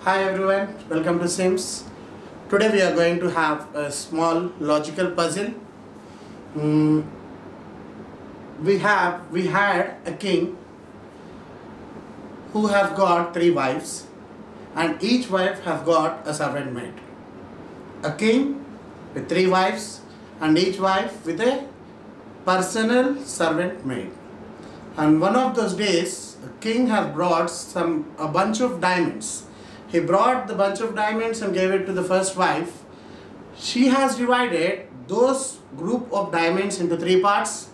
Hi everyone, welcome to Sims. Today we are going to have a small logical puzzle. We had a king who have got 3 wives, and each wife have got a servant maid. A king with 3 wives and each wife with a personal servant maid. And one of those days, the king have brought a bunch of diamonds. He brought the bunch of diamonds and gave it to the first wife. She has divided those group of diamonds into 3 parts,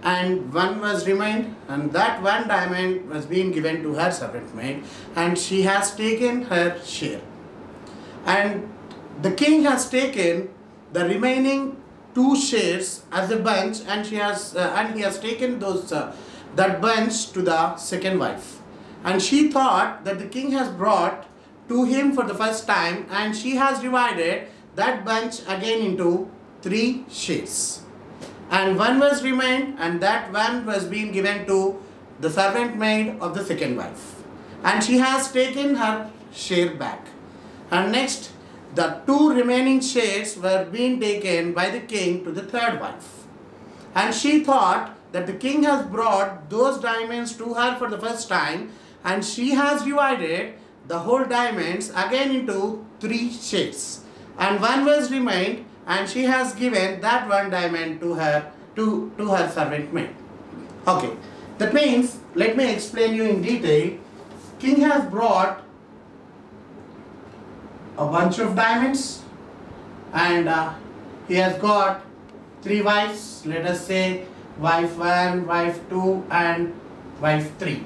and one was remained, and that one diamond was being given to her servant maid, and she has taken her share. And the king has taken the remaining 2 shares as a bunch, and he has taken that bunch to the second wife. And she thought that the king has brought to him for the first time, and she has divided that bunch again into 3 shares. And one was remained, and that one was being given to the servant maid of the second wife. And she has taken her share back. And next, the 2 remaining shares were being taken by the king to the third wife. And she thought that the king has brought those diamonds to her for the first time, and she has divided the whole diamonds again into 3 shares. And one was remained, and she has given that one diamond to her servant maid. Okay, that means, let me explain you in detail. King has brought a bunch of diamonds, and he has got 3 wives. Let us say wife 1, wife 2 and wife 3.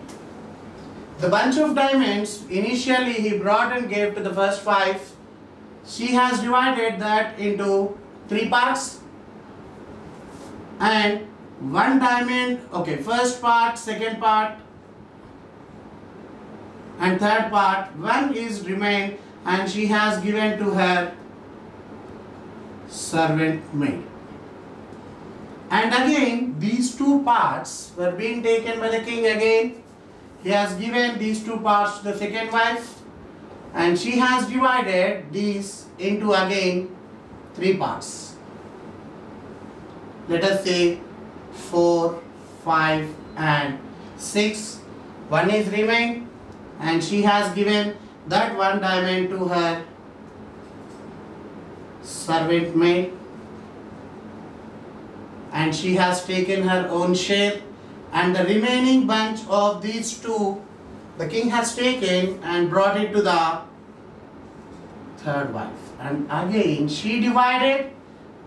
The bunch of diamonds initially he brought and gave to the first wife. She has divided that into 3 parts, and one diamond, okay, first part, second part and third part, one is remained, and she has given to her servant maid. And again these 2 parts were being taken by the king again. He has given these 2 parts to the second wife, and she has divided these into again 3 parts. Let us say 4, 5 and 6. One is remained, and she has given that one diamond to her servant maid, and she has taken her own share. And the remaining bunch of these 2, the king has taken and brought it to the third wife. And again she divided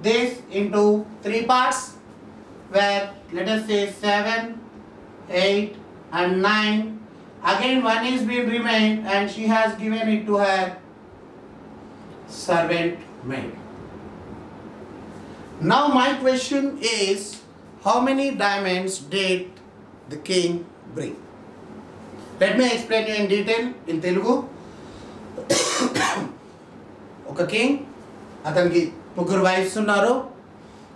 this into 3 parts, where let us say 7, 8 and 9. Again one is being remained, and she has given it to her servant maid. Now my question is, how many diamonds did the king bring? Let me explain you in detail in Telugu. Oka king, ataniki 3 wives unnaru.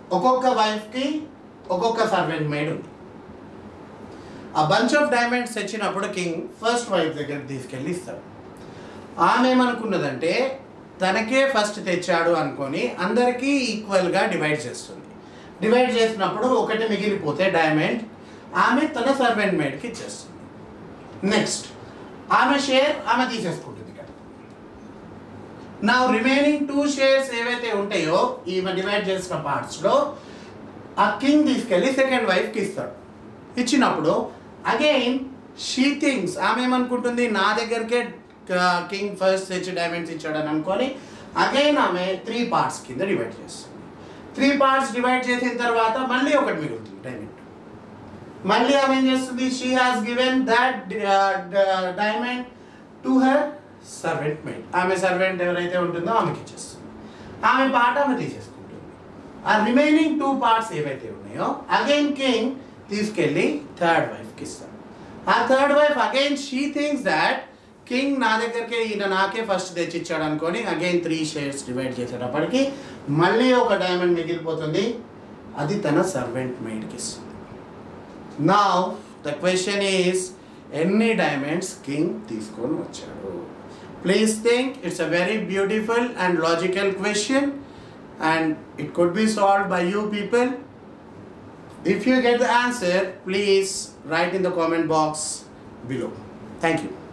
Okokka wife ki okokka servant maid undi. A bunch of diamonds తెచ్చినప్పుడు king first wife దగ్గర తీసుకెళ్ళి ఇస్తాడు. ఆమె ఏమనుకున్నదంటే తనకే first తెచ్చాడు అనుకొని అందరికీ equal గా డివైడ్ చేస్తుంది. డివైడ్ చేసినప్పుడు ఒకటి మిగిలిపోతే డైమండ్ ఆమె తన సర్వెంట్ మేడ్కి ఇచ్చేస్తుంది. నెక్స్ట్ ఆమె షేర్ ఆమె తీసేసుకుంటుంది ఇక్కడ. నా రిమైనింగ్ 2 షేర్స్ ఏవైతే ఉంటాయో ఈమె డివైడ్ చేసిన పార్ట్స్లో ఆ కింగ్ తీసుకెళ్ళి సెకండ్ వైఫ్కి ఇస్తాడు. ఇచ్చినప్పుడు అగైన్ షీ థింగ్స్, ఆమె ఏమనుకుంటుంది నా దగ్గరికే కింగ్ ఫస్ట్ తెచ్చి డైమండ్స్ ఇచ్చాడని అనుకొని అగైన్ ఆమె 3 పార్ట్స్ కింద డివైడ్ చేస్తుంది. 3 పార్ట్స్ డివైడ్ చేసిన తర్వాత మళ్ళీ ఒకటి మిగులుతుంది డైమండ్. మళ్ళీ ఆమె ఏం చేస్తుంది, she has given that diamond to her servant made. ఆమె సర్వెంట్ ఎవరైతే ఉంటుందో ఆమెకి ఇచ్చేస్తుంది. ఆమె పార్ట్ ఆమె తీసేసుకుంటుంది. ఆ రిమైనింగ్ 2 పార్ట్స్ ఏవైతే ఉన్నాయో అగైన్ కింగ్ తీసుకెళ్ళి థర్డ్ వైఫ్కి ఇస్తాడు. ఆ third wife again she thinks that king నా దగ్గరికి ఈయన నాకే ఫస్ట్ తెచ్చిచ్చాడు అనుకొని అగైన్ 3 షేర్స్ డివైడ్ చేసేటప్పటికి మళ్ళీ ఒక డైమండ్ మిగిలిపోతుంది. అది తన సర్వెంట్ మేడ్కి ఇస్తుంది. Now the question is, ఎన్ని డైమండ్స్ కింగ్ తీసుకొని వచ్చాడు? Please think, it's a very beautiful and logical question, and it could be solved by you people. If you get the answer, please write in the comment box below. Thank you.